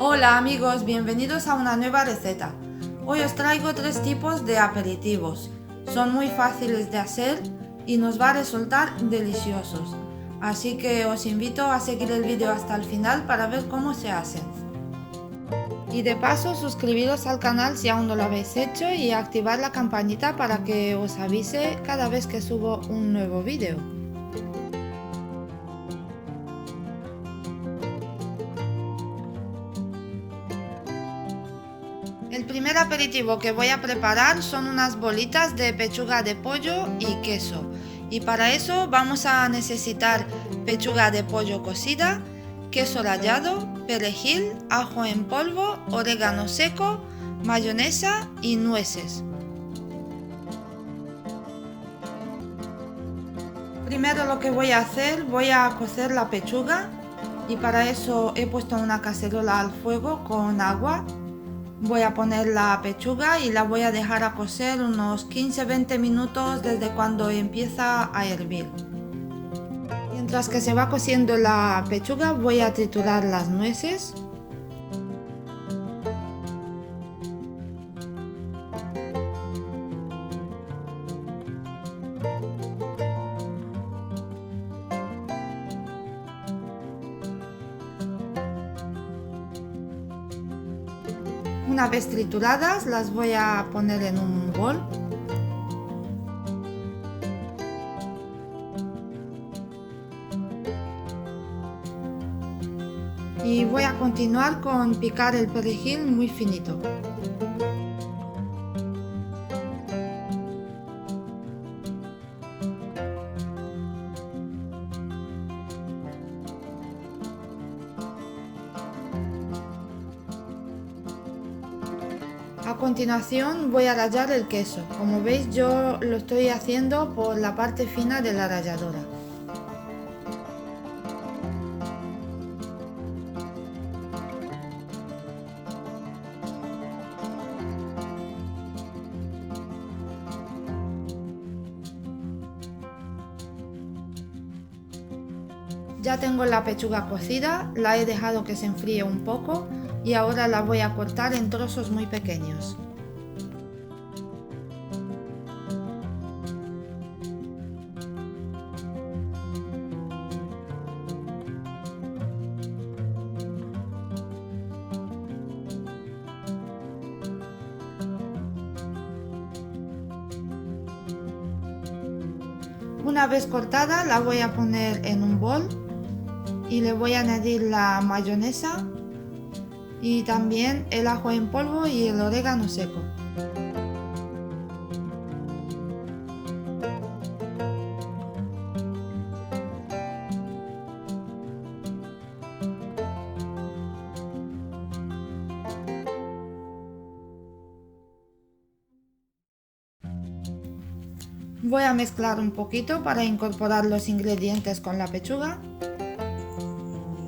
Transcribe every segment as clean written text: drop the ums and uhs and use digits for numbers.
Hola amigos, bienvenidos a una nueva receta. Hoy os traigo 3 tipos de aperitivos. Son muy fáciles de hacer y nos va a resultar deliciosos. Así que os invito a seguir el vídeo hasta el final para ver cómo se hacen. Y de paso suscribiros al canal si aún no lo habéis hecho y activar la campanita para que os avise cada vez que subo un nuevo vídeo. El primer aperitivo que voy a preparar son unas bolitas de pechuga de pollo y queso. Y para eso vamos a necesitar pechuga de pollo cocida, queso rallado, perejil, ajo en polvo, orégano seco, mayonesa y nueces. Primero lo que voy a hacer, voy a cocer la pechuga y para eso he puesto una cacerola al fuego con agua. Voy a poner la pechuga y la voy a dejar a cocer unos 15-20 minutos desde cuando empieza a hervir. Mientras que se va cociendo la pechuga voy a triturar las nueces. Una vez trituradas las voy a poner en un bol. Y voy a continuar con picar el perejil muy finito. A continuación voy a rallar el queso. Como veis yo lo estoy haciendo por la parte fina de la ralladora. Ya tengo la pechuga cocida, la he dejado que se enfríe un poco y ahora la voy a cortar en trozos muy pequeños. Una vez cortada la voy a poner en un bol y le voy a añadir la mayonesa y también el ajo en polvo y el orégano seco. Voy a mezclar un poquito para incorporar los ingredientes con la pechuga.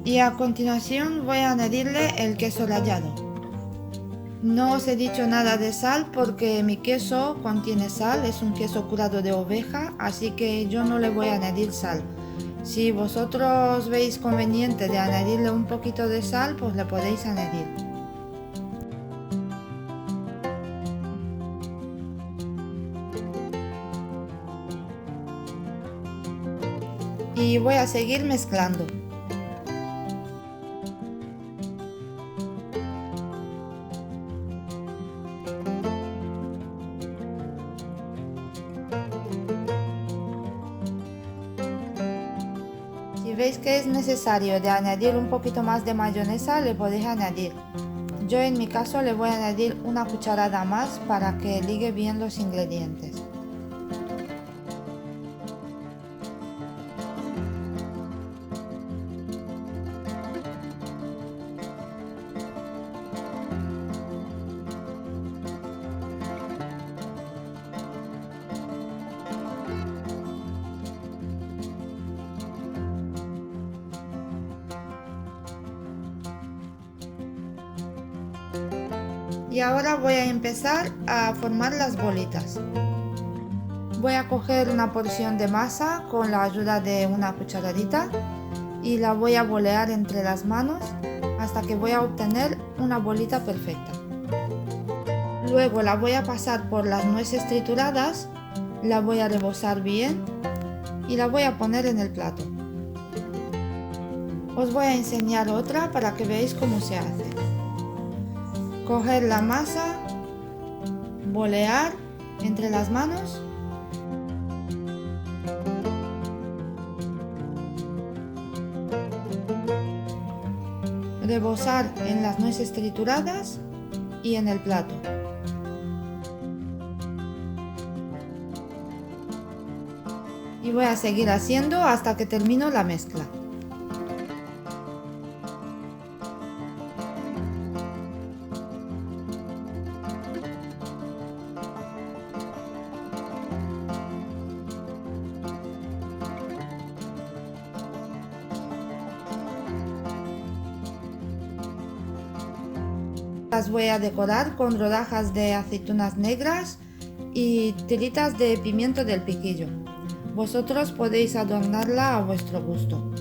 Y a continuación voy a añadirle el queso rallado. No os he dicho nada de sal porque mi queso contiene sal, es un queso curado de oveja, así que yo no le voy a añadir sal. Si vosotros veis conveniente de añadirle un poquito de sal, pues le podéis añadir. Y voy a seguir mezclando. Si veis que es necesario de añadir un poquito más de mayonesa, le podéis añadir. Yo en mi caso le voy a añadir una cucharada más para que ligue bien los ingredientes. Y ahora voy a empezar a formar las bolitas. Voy a coger una porción de masa con la ayuda de una cucharadita y la voy a bolear entre las manos hasta que voy a obtener una bolita perfecta. Luego la voy a pasar por las nueces trituradas, la voy a rebozar bien y la voy a poner en el plato. Os voy a enseñar otra para que veáis cómo se hace. Coger la masa, bolear entre las manos, rebozar en las nueces trituradas y en el plato. Y voy a seguir haciendo hasta que termino la mezcla. Las voy a decorar con rodajas de aceitunas negras y tiritas de pimiento del piquillo. Vosotros podéis adornarla a vuestro gusto.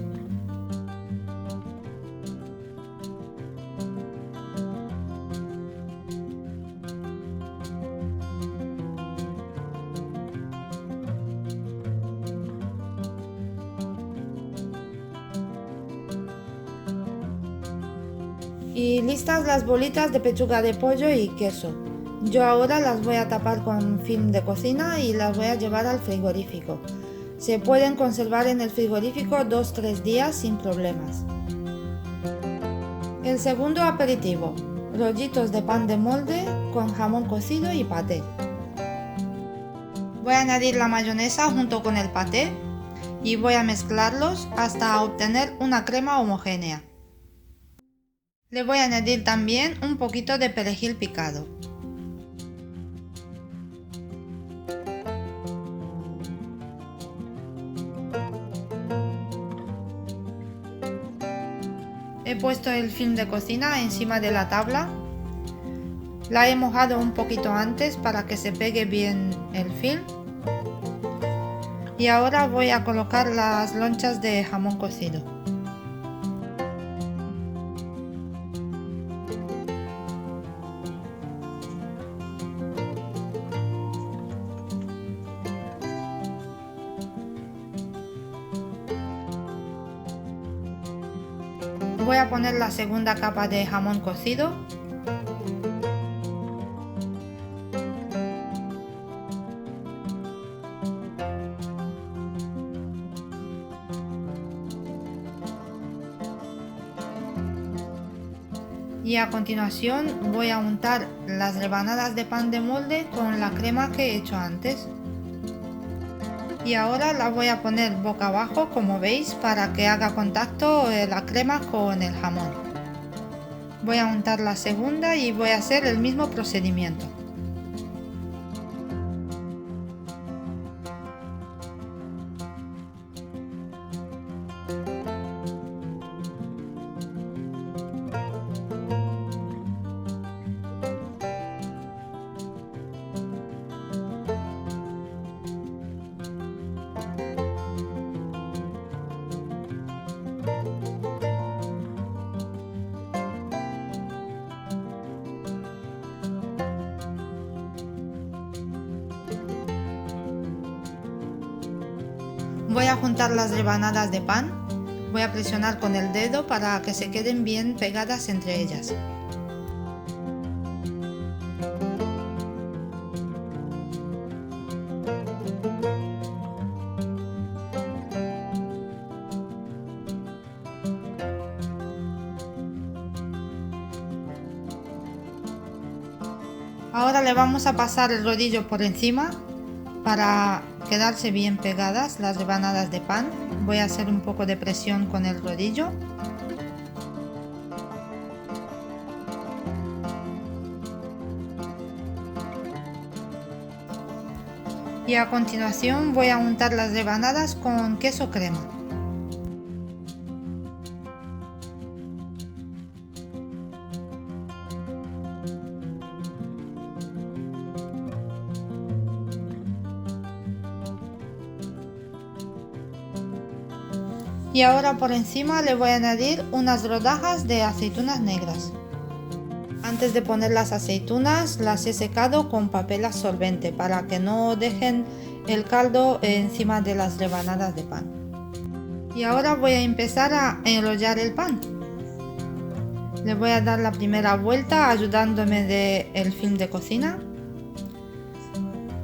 Y listas las bolitas de pechuga de pollo y queso. Yo ahora las voy a tapar con film de cocina y las voy a llevar al frigorífico. Se pueden conservar en el frigorífico 2-3 días sin problemas. El segundo aperitivo, rollitos de pan de molde con jamón cocido y paté. Voy a añadir la mayonesa junto con el paté y voy a mezclarlos hasta obtener una crema homogénea. Le voy a añadir también un poquito de perejil picado. He puesto el film de cocina encima de la tabla. La he mojado un poquito antes para que se pegue bien el film. Y ahora voy a colocar las lonchas de jamón cocido. Voy a poner la segunda capa de jamón cocido. Y a continuación voy a untar las rebanadas de pan de molde con la crema que he hecho antes. Y ahora la voy a poner boca abajo, como veis, para que haga contacto la crema con el jamón. Voy a untar la segunda y voy a hacer el mismo procedimiento. Voy a juntar las rebanadas de pan, voy a presionar con el dedo para que se queden bien pegadas entre ellas. Ahora le vamos a pasar el rodillo por encima para quedarse bien pegadas las rebanadas de pan. Voy a hacer un poco de presión con el rodillo. Y a continuación voy a untar las rebanadas con queso crema. Y ahora por encima le voy a añadir unas rodajas de aceitunas negras. Antes de poner las aceitunas las he secado con papel absorbente para que no dejen el caldo encima de las rebanadas de pan. Y ahora voy a empezar a enrollar el pan. Le voy a dar la primera vuelta ayudándome del film de cocina.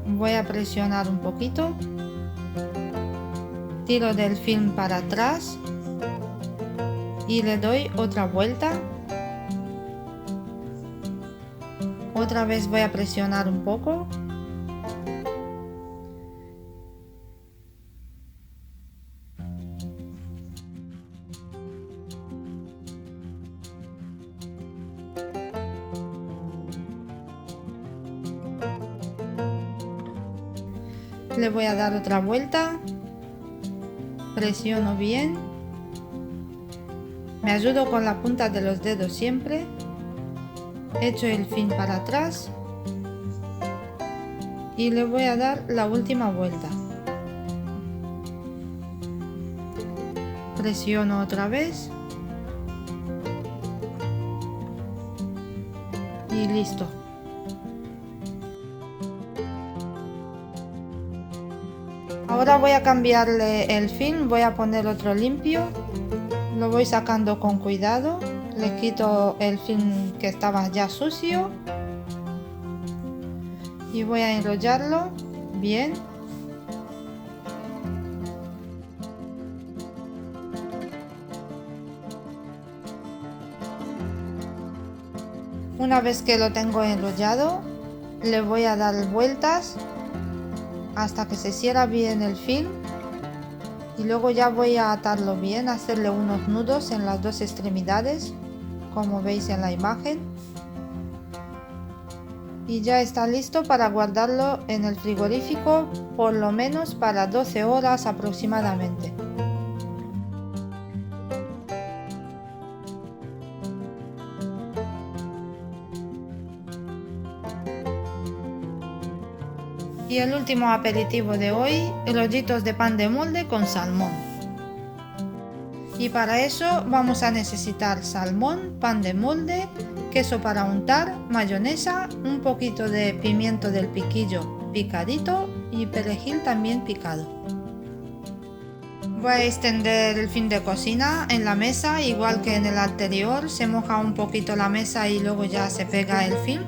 Voy a presionar un poquito. Tiro del film para atrás y le doy otra vuelta. Otra vez voy a presionar un poco. Le voy a dar otra vuelta. Presiono bien. Me ayudo con la punta de los dedos siempre. Echo el film para atrás. Y le voy a dar la última vuelta. Presiono otra vez. Y listo. Ahora voy a cambiarle el film, voy a poner otro limpio. Lo voy sacando con cuidado. Le quito el film que estaba ya sucio. Y voy a enrollarlo bien. Una vez que lo tengo enrollado, le voy a dar vueltas hasta que se cierra bien el film y luego ya voy a atarlo bien, hacerle unos nudos en las dos extremidades como veis en la imagen y ya está listo para guardarlo en el frigorífico por lo menos para 12 horas aproximadamente. Y el último aperitivo de hoy, rollitos de pan de molde con salmón. Y para eso vamos a necesitar salmón, pan de molde, queso para untar, mayonesa, un poquito de pimiento del piquillo picadito y perejil también picado. Voy a extender el film de cocina en la mesa, igual que en el anterior, se moja un poquito la mesa y luego ya se pega el film.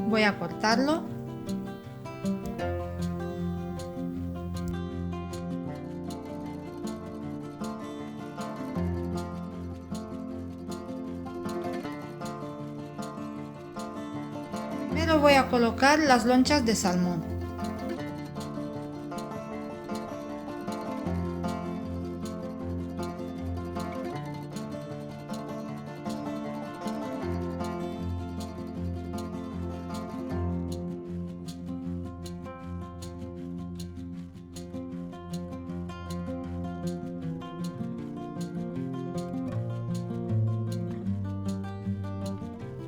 Voy a cortarlo. Primero voy a colocar las lonchas de salmón.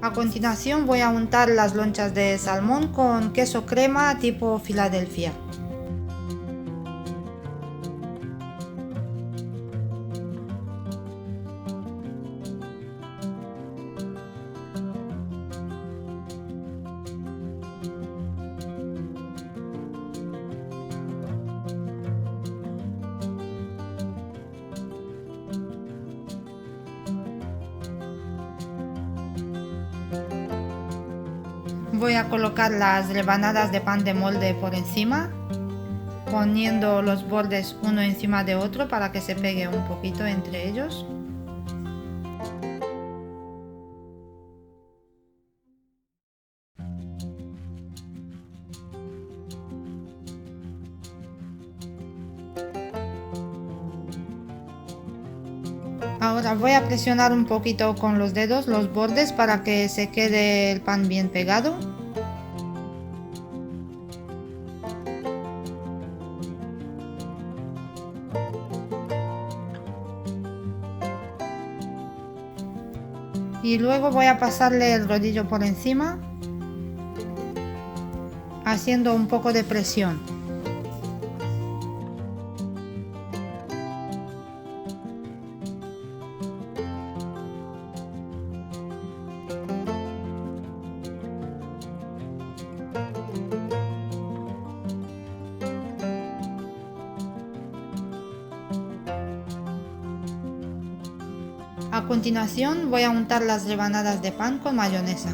A continuación voy a untar las lonchas de salmón con queso crema tipo Filadelfia. Voy a colocar las rebanadas de pan de molde por encima, poniendo los bordes uno encima de otro para que se pegue un poquito entre ellos. Ahora voy a presionar un poquito con los dedos los bordes para que se quede el pan bien pegado. Y luego voy a pasarle el rodillo por encima, haciendo un poco de presión. A continuación voy a untar las rebanadas de pan con mayonesa.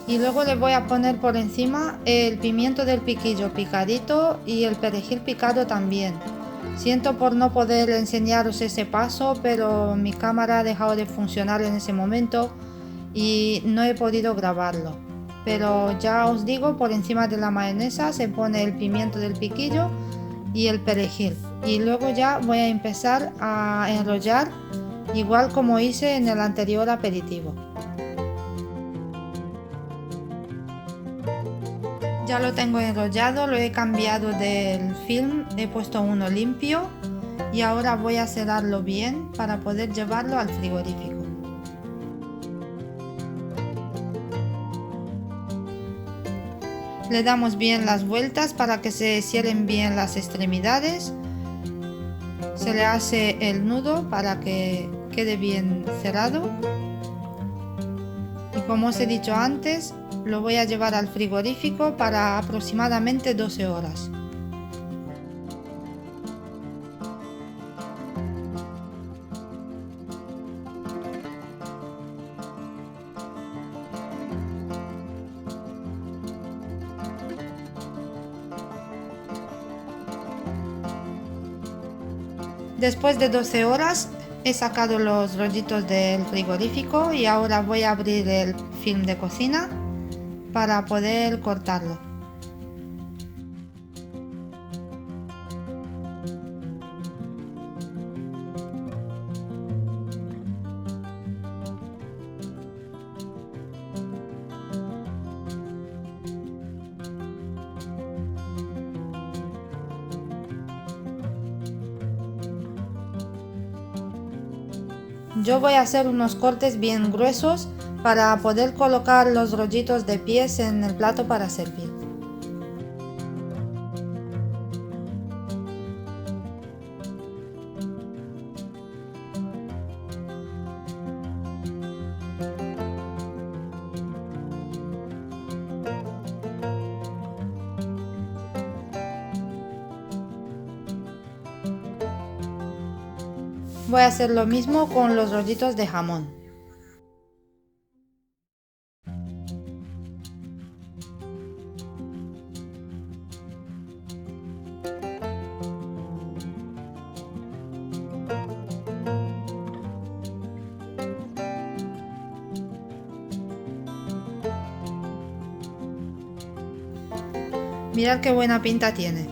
Y luego le voy a poner por encima el pimiento del piquillo picadito y el perejil picado también. Siento por no poder enseñaros ese paso, pero mi cámara ha dejado de funcionar en ese momento y no he podido grabarlo. Pero ya os digo, por encima de la mayonesa se pone el pimiento del piquillo y el perejil. Y luego ya voy a empezar a enrollar igual como hice en el anterior aperitivo. Ya lo tengo enrollado, lo he cambiado del film, he puesto uno limpio y ahora voy a cerrarlo bien para poder llevarlo al frigorífico. Le damos bien las vueltas para que se cierren bien las extremidades. Se le hace el nudo para que quede bien cerrado. Y como os he dicho antes, lo voy a llevar al frigorífico para aproximadamente 12 horas. Después de 12 horas he sacado los rollitos del frigorífico y ahora voy a abrir el film de cocina para poder cortarlo. Yo voy a hacer unos cortes bien gruesos para poder colocar los rollitos de pies en el plato para servir. Voy a hacer lo mismo con los rollitos de jamón. Mirad qué buena pinta tiene.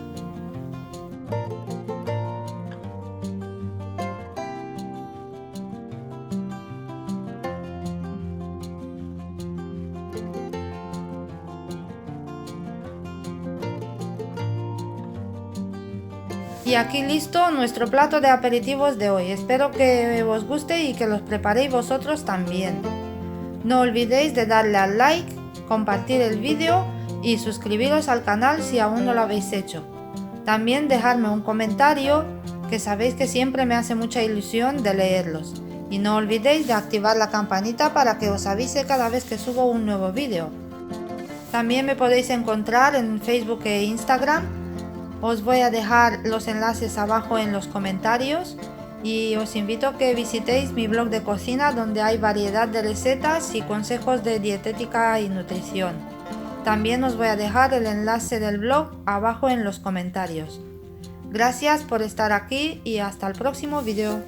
Y aquí listo nuestro plato de aperitivos de hoy. Espero que os guste y que los preparéis vosotros también. No olvidéis de darle al like, compartir el vídeo y suscribiros al canal si aún no lo habéis hecho. También dejarme un comentario, que sabéis que siempre me hace mucha ilusión de leerlos. Y no olvidéis de activar la campanita para que os avise cada vez que subo un nuevo vídeo. También me podéis encontrar en Facebook e Instagram. Os voy a dejar los enlaces abajo en los comentarios y os invito a que visitéis mi blog de cocina donde hay variedad de recetas y consejos de dietética y nutrición. También os voy a dejar el enlace del blog abajo en los comentarios. Gracias por estar aquí y hasta el próximo vídeo.